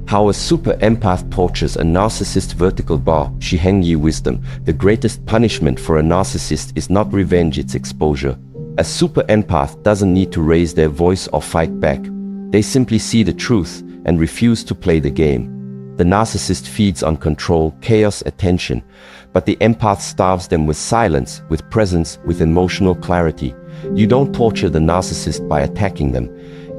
How a super empath tortures a narcissist. Vertical bar, Shi Heng Yi wisdom. The greatest punishment for a narcissist is not revenge, it's exposure. A super empath doesn't need to raise their voice or fight back. They simply see the truth and refuse to play the game. The narcissist feeds on control, chaos, attention, but the empath starves them with silence, with presence, with emotional clarity. You don't torture the narcissist by attacking them.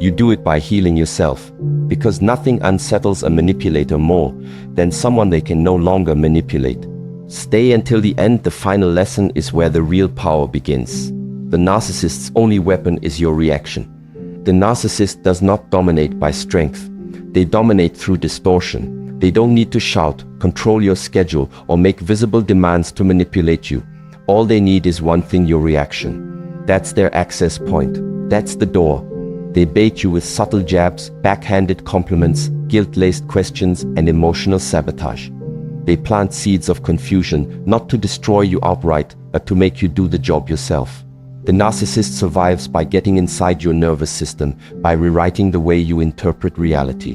You do it by healing yourself. Because nothing unsettles a manipulator more than someone they can no longer manipulate. Stay until the end. The final lesson is where the real power begins. The narcissist's only weapon is your reaction. The narcissist does not dominate by strength. They dominate through distortion. They don't need to shout, control your schedule, or make visible demands to manipulate you. All they need is one thing: your reaction. That's their access point. That's the door. They bait you with subtle jabs, backhanded compliments, guilt-laced questions, and emotional sabotage. They plant seeds of confusion, not to destroy you outright, but to make you do the job yourself. The narcissist survives by getting inside your nervous system, by rewriting the way you interpret reality.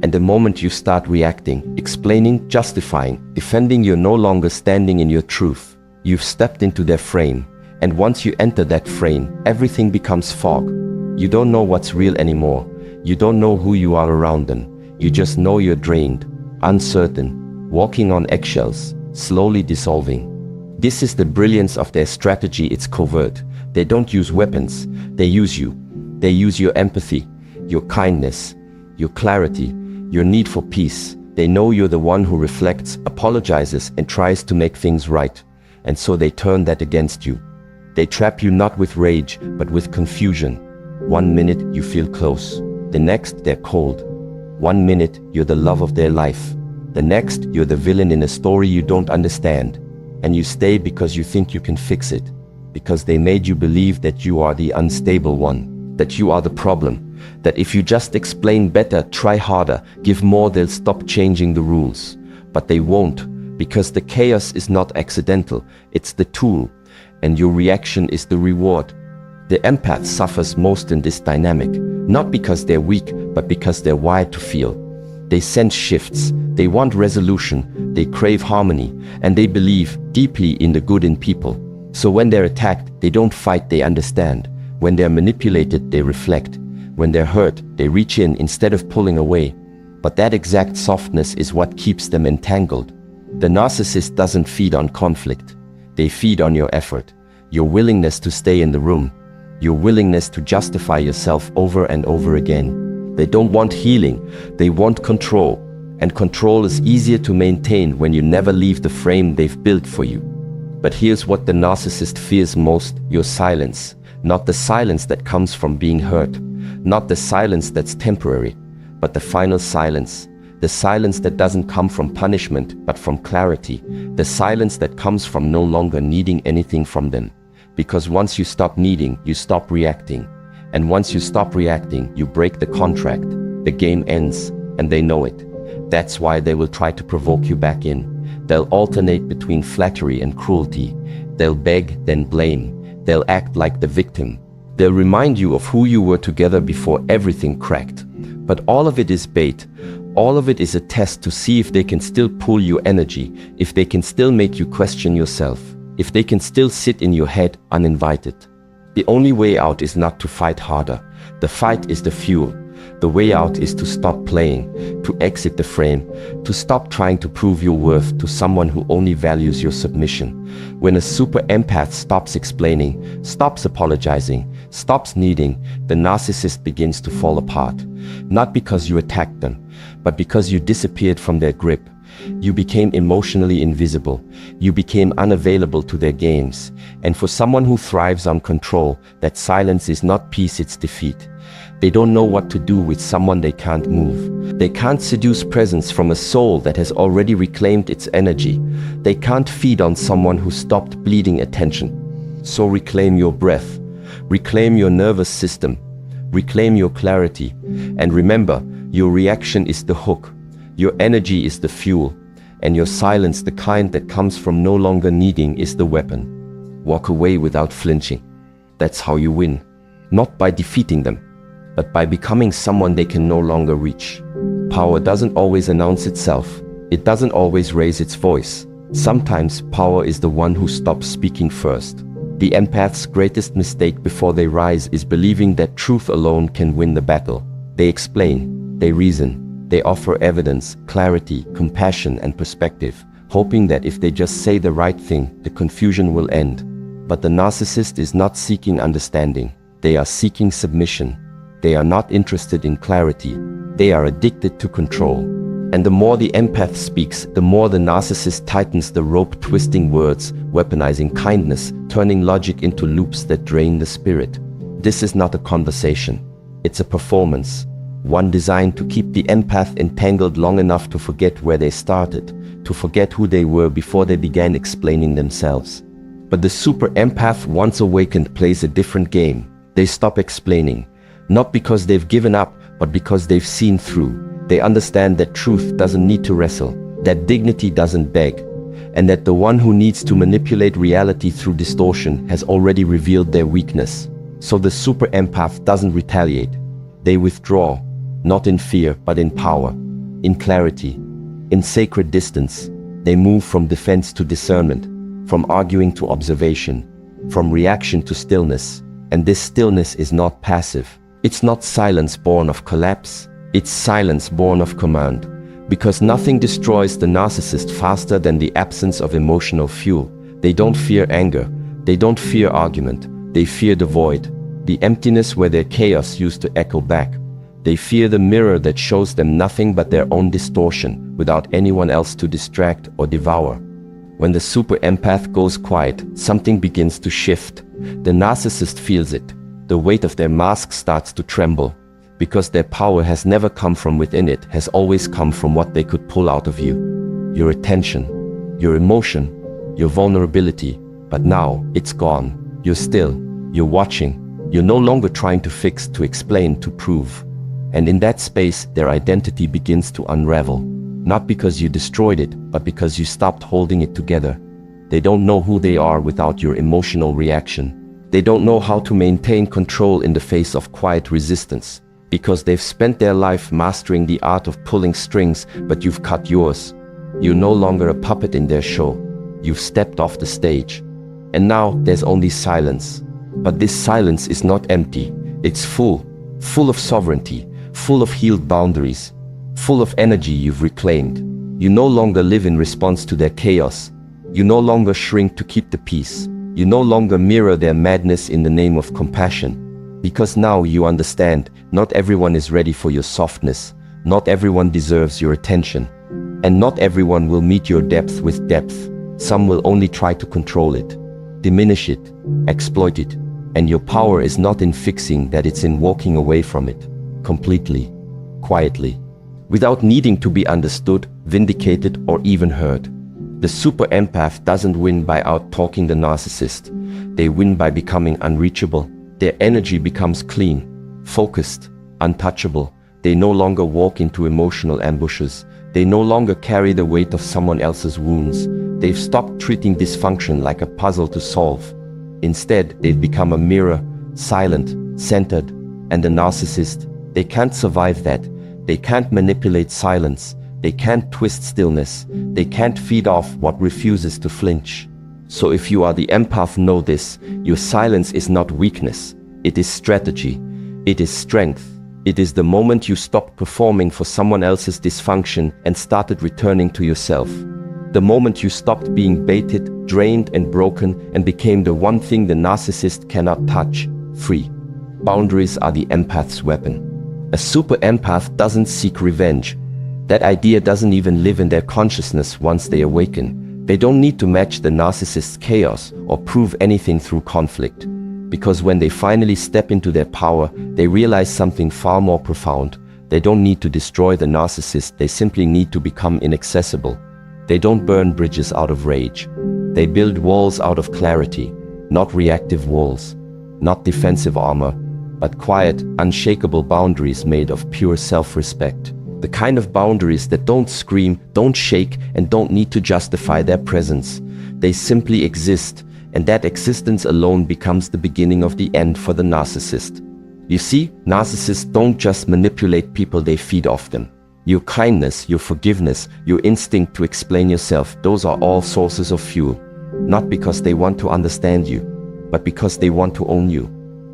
And the moment you start reacting, explaining, justifying, defending, you're no longer standing in your truth. You've stepped into their frame. And once you enter that frame, everything becomes fog. You don't know what's real anymore. You don't know who you are around them. You just know you're drained, uncertain, walking on eggshells, slowly dissolving. This is the brilliance of their strategy. It's covert. They don't use weapons. They use you. They use your empathy, your kindness, your clarity, your need for peace. They know you're the one who reflects, apologizes, and tries to make things right. And so they turn that against you. They trap you not with rage, but with confusion. 1 minute you feel close. The next they're cold. 1 minute you're the love of their life. The next you're the villain in a story you don't understand. And you stay because you think you can fix it. Because they made you believe that you are the unstable one, that you are the problem. That if you just explain better, try harder, give more, they'll stop changing the rules. But they won't, because the chaos is not accidental, it's the tool, and your reaction is the reward. The empath suffers most in this dynamic, not because they're weak, but because they're wired to feel. They sense shifts, they want resolution, they crave harmony, and they believe deeply in the good in people. So when they're attacked, they don't fight, they understand. When they're manipulated, they reflect. When they're hurt, they reach in instead of pulling away. But that exact softness is what keeps them entangled. The narcissist doesn't feed on conflict. They feed on your effort, your willingness to stay in the room, your willingness to justify yourself over and over again. They don't want healing, they want control. And control is easier to maintain when you never leave the frame they've built for you. But here's what the narcissist fears most: your silence. Not the silence that comes from being hurt. Not the silence that's temporary, but the final silence. The silence that doesn't come from punishment, but from clarity. The silence that comes from no longer needing anything from them. Because once you stop needing, you stop reacting. And once you stop reacting, you break the contract. The game ends, and they know it. That's why they will try to provoke you back in. They'll alternate between flattery and cruelty. They'll beg, then blame. They'll act like the victim. They'll remind you of who you were together before everything cracked. But all of it is bait. All of it is a test to see if they can still pull your energy, if they can still make you question yourself, if they can still sit in your head uninvited. The only way out is not to fight harder. The fight is the fuel. The way out is to stop playing, to exit the frame, to stop trying to prove your worth to someone who only values your submission. When a super empath stops explaining, stops apologizing, stops needing, the narcissist begins to fall apart. Not because you attacked them, but because you disappeared from their grip. You became emotionally invisible. You became unavailable to their games. And for someone who thrives on control, that silence is not peace, it's defeat. They don't know what to do with someone they can't move. They can't seduce presence from a soul that has already reclaimed its energy. They can't feed on someone who stopped bleeding attention. So reclaim your breath. Reclaim your nervous system. Reclaim your clarity. And remember, your reaction is the hook. Your energy is the fuel. And your silence, the kind that comes from no longer needing, is the weapon. Walk away without flinching. That's how you win. Not by defeating them, but by becoming someone they can no longer reach. Power doesn't always announce itself. It doesn't always raise its voice. Sometimes power is the one who stops speaking first. The empath's greatest mistake before they rise is believing that truth alone can win the battle. They explain, they reason, they offer evidence, clarity, compassion, and perspective, hoping that if they just say the right thing, the confusion will end. But the narcissist is not seeking understanding. They are seeking submission. They are not interested in clarity. They are addicted to control. And the more the empath speaks, the more the narcissist tightens the rope, twisting words, weaponizing kindness, turning logic into loops that drain the spirit. This is not a conversation. It's a performance. One designed to keep the empath entangled long enough to forget where they started, to forget who they were before they began explaining themselves. But the super empath, once awakened, plays a different game. They stop explaining, not because they've given up, but because they've seen through. They understand that truth doesn't need to wrestle, that dignity doesn't beg, and that the one who needs to manipulate reality through distortion has already revealed their weakness. So the super empath doesn't retaliate. They withdraw, not in fear, but in power, in clarity, in sacred distance. They move from defense to discernment, from arguing to observation, from reaction to stillness. And this stillness is not passive. It's not silence born of collapse. It's silence born of command, because nothing destroys the narcissist faster than the absence of emotional fuel. They don't fear anger, they don't fear argument, they fear the void, the emptiness where their chaos used to echo back. They fear the mirror that shows them nothing but their own distortion, without anyone else to distract or devour. When the super empath goes quiet, something begins to shift. The narcissist feels it. The weight of their mask starts to tremble. Because their power has never come from within, it has always come from what they could pull out of you. Your attention, your emotion, your vulnerability. But now it's gone. You're still, you're watching. You're no longer trying to fix, to explain, to prove. And in that space, their identity begins to unravel. Not because you destroyed it, but because you stopped holding it together. They don't know who they are without your emotional reaction. They don't know how to maintain control in the face of quiet resistance. Because they've spent their life mastering the art of pulling strings, but you've cut yours. You're no longer a puppet in their show. You've stepped off the stage. And now there's only silence. But this silence is not empty. It's full of sovereignty, full of healed boundaries, full of energy you've reclaimed. You no longer live in response to their chaos. You no longer shrink to keep the peace. You no longer mirror their madness in the name of compassion. Because now you understand, not everyone is ready for your softness, not everyone deserves your attention, and not everyone will meet your depth with depth. Some will only try to control it, diminish it, exploit it, and your power is not in fixing that, it's in walking away from it, completely, quietly, without needing to be understood, vindicated, or even heard. The super empath doesn't win by out-talking the narcissist. They win by becoming unreachable. Their energy becomes clean, focused, untouchable. They no longer walk into emotional ambushes. They no longer carry the weight of someone else's wounds. They've stopped treating dysfunction like a puzzle to solve. Instead, they've become a mirror, silent, centered, and the narcissist. They can't survive that. They can't manipulate silence. They can't twist stillness. They can't feed off what refuses to flinch. So if you are the empath, know this: your silence is not weakness. It is strategy. It is strength. It is the moment you stopped performing for someone else's dysfunction and started returning to yourself. The moment you stopped being baited, drained, and broken and became the one thing the narcissist cannot touch: free. Boundaries are the empath's weapon. A super empath doesn't seek revenge. That idea doesn't even live in their consciousness once they awaken. They don't need to match the narcissist's chaos or prove anything through conflict. Because when they finally step into their power, they realize something far more profound. They don't need to destroy the narcissist, they simply need to become inaccessible. They don't burn bridges out of rage. They build walls out of clarity, not reactive walls, not defensive armor, but quiet, unshakable boundaries made of pure self-respect. The kind of boundaries that don't scream, don't shake, and don't need to justify their presence. They simply exist, and that existence alone becomes the beginning of the end for the narcissist. You see, narcissists don't just manipulate people, they feed off them. Your kindness, your forgiveness, your instinct to explain yourself, those are all sources of fuel. Not because they want to understand you, but because they want to own you.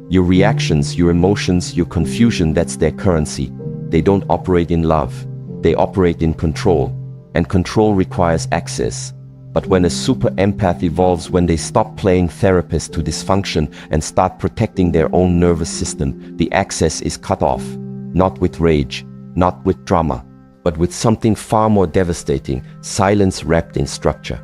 Your reactions, your emotions, your confusion, that's their currency. They don't operate in love. They operate in control. And control requires access. But when a super empath evolves, when they stop playing therapist to dysfunction and start protecting their own nervous system, the access is cut off. Not with rage, not with drama, but with something far more devastating: silence wrapped in structure.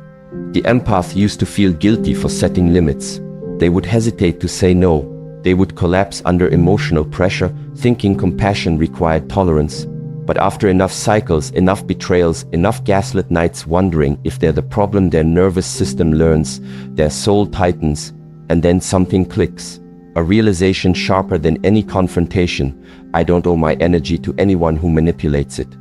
The empath used to feel guilty for setting limits. They would hesitate to say no. They would collapse under emotional pressure, thinking compassion required tolerance. But after enough cycles, enough betrayals, enough gaslit nights wondering if they're the problem, their nervous system learns, their soul tightens, and then something clicks. A realization sharper than any confrontation: I don't owe my energy to anyone who manipulates it.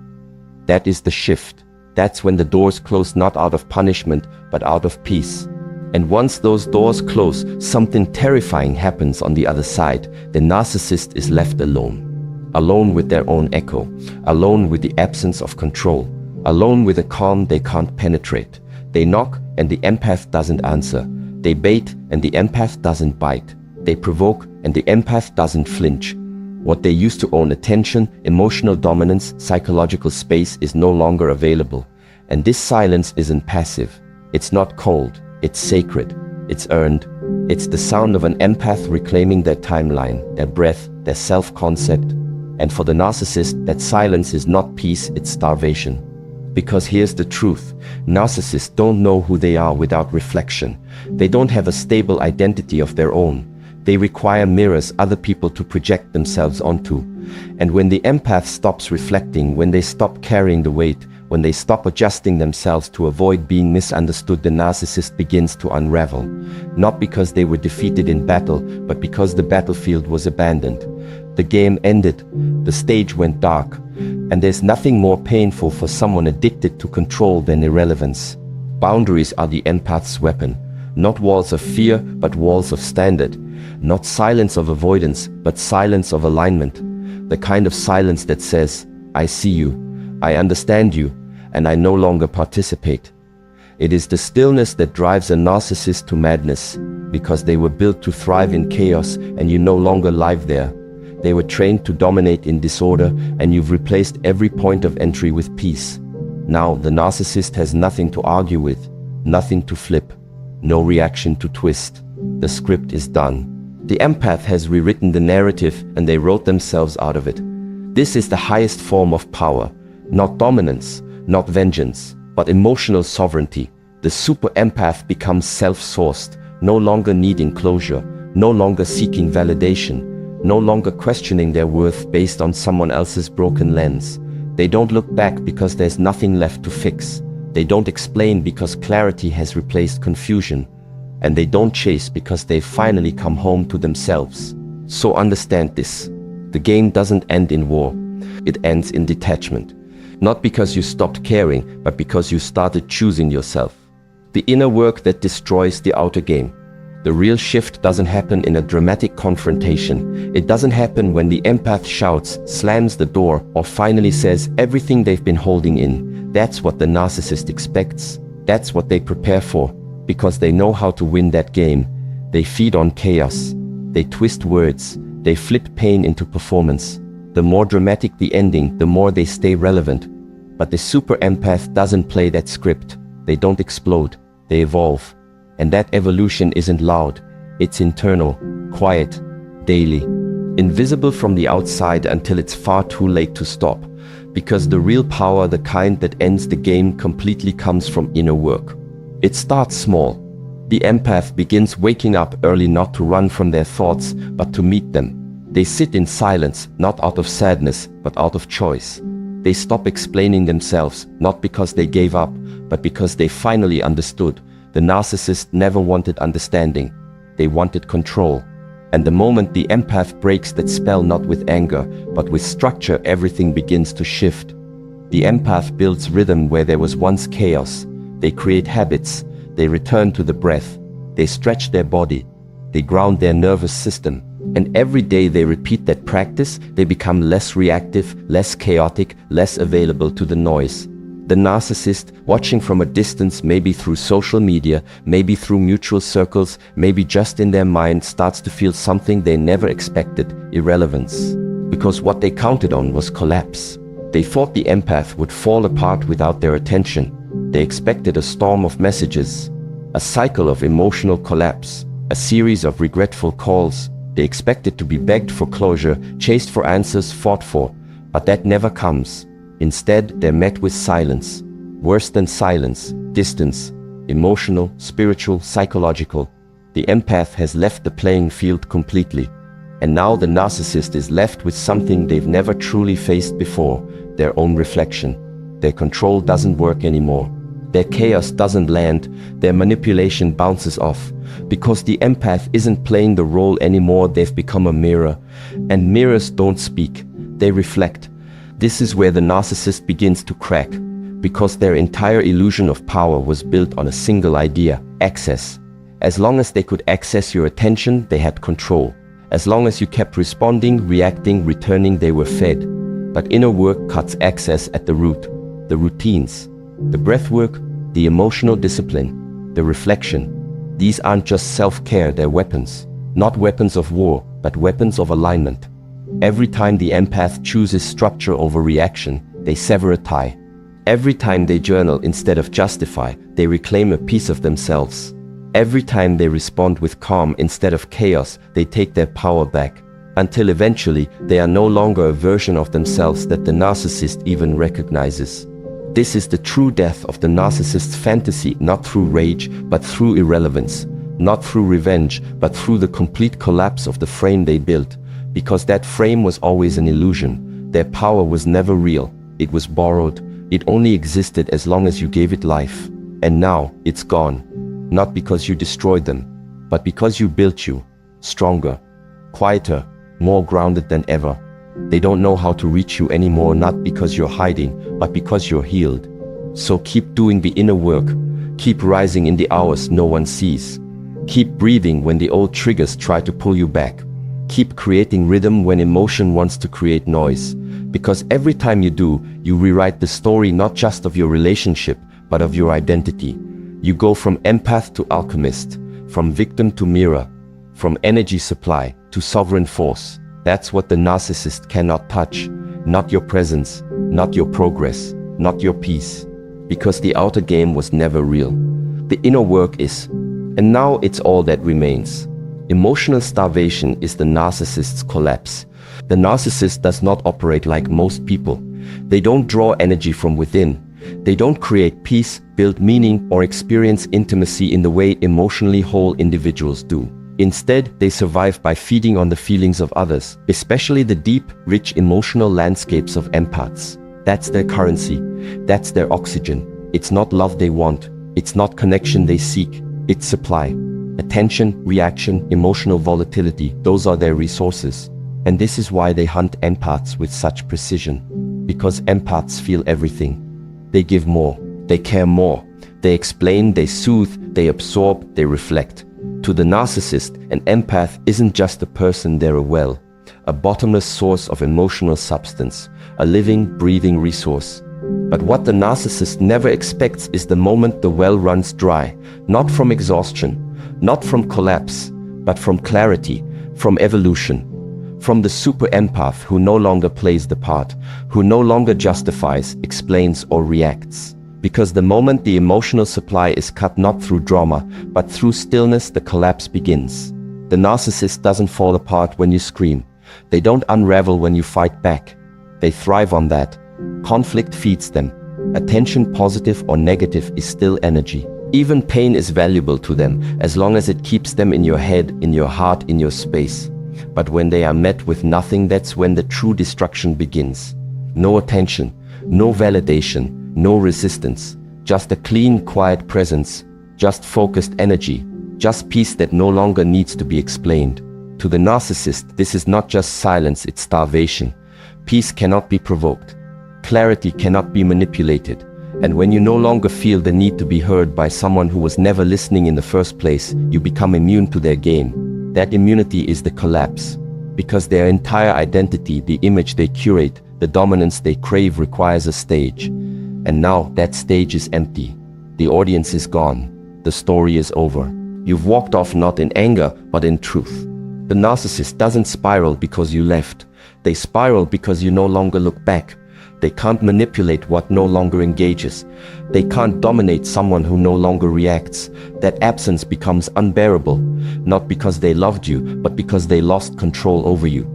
That is the shift. That's when the doors close, not out of punishment, but out of peace. And once those doors close, something terrifying happens on the other side. The narcissist is left alone. Alone with their own echo. Alone with the absence of control. Alone with a calm they can't penetrate. They knock and the empath doesn't answer. They bait and the empath doesn't bite. They provoke and the empath doesn't flinch. What they used to own, attention, emotional dominance, psychological space, is no longer available. And this silence isn't passive. It's not cold. It's sacred. It's earned. It's the sound of an empath reclaiming their timeline, their breath, their self-concept. And for the narcissist, that silence is not peace, it's starvation. Because here's the truth: narcissists don't know who they are without reflection. They don't have a stable identity of their own. They require mirrors, other people to project themselves onto. And when the empath stops reflecting, when they stop carrying the weight, when they stop adjusting themselves to avoid being misunderstood, the narcissist begins to unravel. Not because they were defeated in battle, but because the battlefield was abandoned. The game ended, the stage went dark, and there's nothing more painful for someone addicted to control than irrelevance. Boundaries are the empath's weapon. Not walls of fear, but walls of standard. Not silence of avoidance, but silence of alignment. The kind of silence that says, I see you, I understand you, and I no longer participate. It is the stillness that drives a narcissist to madness, because they were built to thrive in chaos, and you no longer live there. They were trained to dominate in disorder, and you've replaced every point of entry with peace. Now the narcissist has nothing to argue with, nothing to flip, no reaction to twist. The script is done. The empath has rewritten the narrative, and they wrote themselves out of it. This is the highest form of power. Not dominance, not vengeance, but emotional sovereignty. The super empath becomes self-sourced, no longer needing closure, no longer seeking validation, no longer questioning their worth based on someone else's broken lens. They don't look back because there's nothing left to fix. They don't explain because clarity has replaced confusion. And they don't chase because they've finally come home to themselves. So understand this: the game doesn't end in war. It ends in detachment. Not because you stopped caring, but because you started choosing yourself. The inner work that destroys the outer game. The real shift doesn't happen in a dramatic confrontation. It doesn't happen when the empath shouts, slams the door, or finally says everything they've been holding in. That's what the narcissist expects. That's what they prepare for. Because they know how to win that game. They feed on chaos. They twist words. They flip pain into performance. The more dramatic the ending, the more they stay relevant. But the super empath doesn't play that script. They don't explode. They evolve. And that evolution isn't loud. It's internal, quiet, daily. Invisible from the outside until it's far too late to stop. Because the real power, the kind that ends the game completely, comes from inner work. It starts small. The empath begins waking up early, not to run from their thoughts, but to meet them. They sit in silence, not out of sadness, but out of choice. They stop explaining themselves, not because they gave up, but because they finally understood. The narcissist never wanted understanding. They wanted control. And the moment the empath breaks that spell, not with anger, but with structure, everything begins to shift. The empath builds rhythm where there was once chaos. They create habits. They return to the breath. They stretch their body. They ground their nervous system. And every day they repeat that practice, they become less reactive, less chaotic, less available to the noise. The narcissist, watching from a distance, maybe through social media, maybe through mutual circles, maybe just in their mind, starts to feel something they never expected: irrelevance. Because what they counted on was collapse. They thought the empath would fall apart without their attention. They expected a storm of messages, a cycle of emotional collapse, a series of regretful calls. They expected to be begged for closure, chased for answers, fought for. But that never comes. Instead, they're met with silence. Worse than silence, distance. Emotional, spiritual, psychological. The empath has left the playing field completely. And now the narcissist is left with something they've never truly faced before: their own reflection. Their control doesn't work anymore. Their chaos doesn't land. Their manipulation bounces off. Because the empath isn't playing the role anymore, they've become a mirror. And mirrors don't speak, they reflect. This is where the narcissist begins to crack. Because their entire illusion of power was built on a single idea: access. As long as they could access your attention, they had control. As long as you kept responding, reacting, returning, they were fed. But inner work cuts access at the root. The routines, the breath work, the emotional discipline, the reflection. These aren't just self-care, they're weapons. Not weapons of war, but weapons of alignment. Every time the empath chooses structure over reaction, they sever a tie. Every time they journal instead of justify, they reclaim a piece of themselves. Every time they respond with calm instead of chaos, they take their power back. Until eventually, they are no longer a version of themselves that the narcissist even recognizes. This is the true death of the narcissist's fantasy, not through rage, but through irrelevance. Not through revenge, but through the complete collapse of the frame they built. Because that frame was always an illusion. Their power was never real. It was borrowed. It only existed as long as you gave it life. And now, it's gone. Not because you destroyed them, but because you built you stronger, quieter, more grounded than ever. They don't know how to reach you anymore, not because you're hiding, but because you're healed. So keep doing the inner work. Keep rising in the hours no one sees. Keep breathing when the old triggers try to pull you back. Keep creating rhythm when emotion wants to create noise. Because every time you do, you rewrite the story not just of your relationship, but of your identity. You go from empath to alchemist, from victim to mirror, from energy supply to sovereign force. That's what the narcissist cannot touch. Not your presence, not your progress, not your peace. Because the outer game was never real. The inner work is. And now it's all that remains. Emotional starvation is the narcissist's collapse. The narcissist does not operate like most people. They don't draw energy from within. They don't create peace, build meaning, or experience intimacy in the way emotionally whole individuals do. Instead, they survive by feeding on the feelings of others, especially the deep, rich emotional landscapes of empaths. That's their currency. That's their oxygen. It's not love they want. It's not connection they seek. It's supply. Attention, reaction, emotional volatility, those are their resources. And this is why they hunt empaths with such precision. Because empaths feel everything. They give more. They care more. They explain, they soothe, they absorb, they reflect. To the narcissist, an empath isn't just a person, they're a well, a bottomless source of emotional substance, a living, breathing resource. But what the narcissist never expects is the moment the well runs dry, not from exhaustion, not from collapse, but from clarity, from evolution, from the super empath who no longer plays the part, who no longer justifies, explains, or reacts. Because the moment the emotional supply is cut not through drama, but through stillness, the collapse begins. The narcissist doesn't fall apart when you scream. They don't unravel when you fight back. They thrive on that. Conflict feeds them. Attention, positive or negative, is still energy. Even pain is valuable to them, as long as it keeps them in your head, in your heart, in your space. But when they are met with nothing, that's when the true destruction begins. No attention, no validation, no resistance, just a clean, quiet presence, just focused energy, just peace that no longer needs to be explained. To the narcissist, this is not just silence, it's starvation. Peace cannot be provoked. Clarity cannot be manipulated. And when you no longer feel the need to be heard by someone who was never listening in the first place, you become immune to their game. That immunity is the collapse. Because their entire identity, the image they curate, the dominance they crave requires a stage. And now that stage is empty. The audience is gone. The story is over. You've walked off not in anger, but in truth. The narcissist doesn't spiral because you left. They spiral because you no longer look back. They can't manipulate what no longer engages. They can't dominate someone who no longer reacts. That absence becomes unbearable, not because they loved you, but because they lost control over you.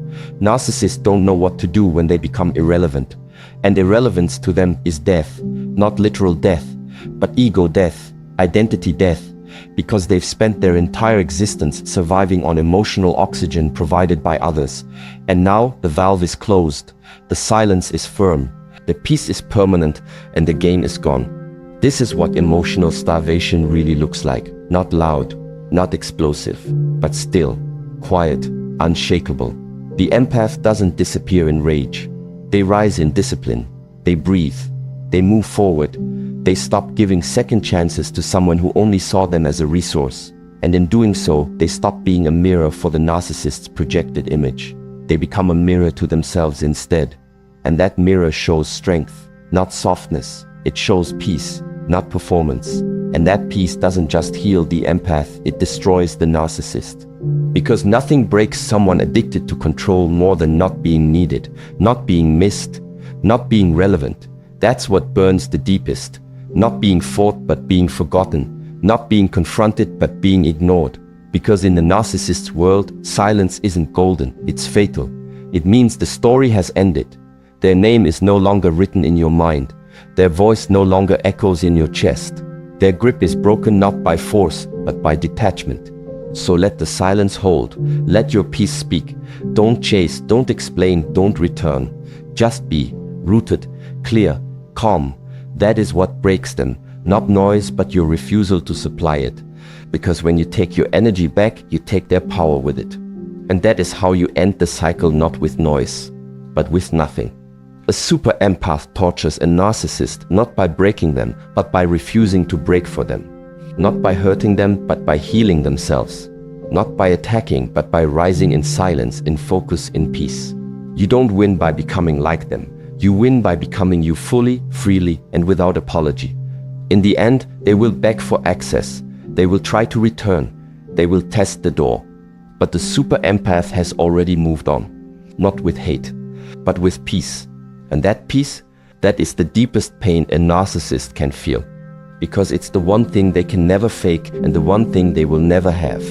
Narcissists don't know what to do when they become irrelevant. And irrelevance to them is death, not literal death, but ego death, identity death, because they've spent their entire existence surviving on emotional oxygen provided by others. And now the valve is closed, the silence is firm, the peace is permanent, and the game is gone. This is what emotional starvation really looks like. Not loud, not explosive, but still, quiet, unshakable. The empath doesn't disappear in rage. They rise in discipline. They breathe. They move forward. They stop giving second chances to someone who only saw them as a resource. And in doing so, they stop being a mirror for the narcissist's projected image. They become a mirror to themselves instead. And that mirror shows strength, not softness. It shows peace, not performance. And that peace doesn't just heal the empath, it destroys the narcissist. Because nothing breaks someone addicted to control more than not being needed, not being missed, not being relevant. That's what burns the deepest. Not being fought but being forgotten, not being confronted but being ignored. Because in the narcissist's world, silence isn't golden, it's fatal. It means the story has ended. Their name is no longer written in your mind. Their voice no longer echoes in your chest. Their grip is broken not by force, but by detachment. So let the silence hold. Let your peace speak. Don't chase, don't explain, don't return. Just be rooted, clear, calm. That is what breaks them. Not noise, but your refusal to supply it. Because when you take your energy back, you take their power with it. And that is how you end the cycle, not with noise, but with nothing. A super empath tortures a narcissist not by breaking them, but by refusing to break for them. Not by hurting them, but by healing themselves. Not by attacking, but by rising in silence, in focus, in peace. You don't win by becoming like them. You win by becoming you fully, freely, and without apology. In the end, they will beg for access. They will try to return. They will test the door. But the super empath has already moved on. Not with hate, but with peace. And that peace, that is the deepest pain a narcissist can feel. Because it's the one thing they can never fake and the one thing they will never have.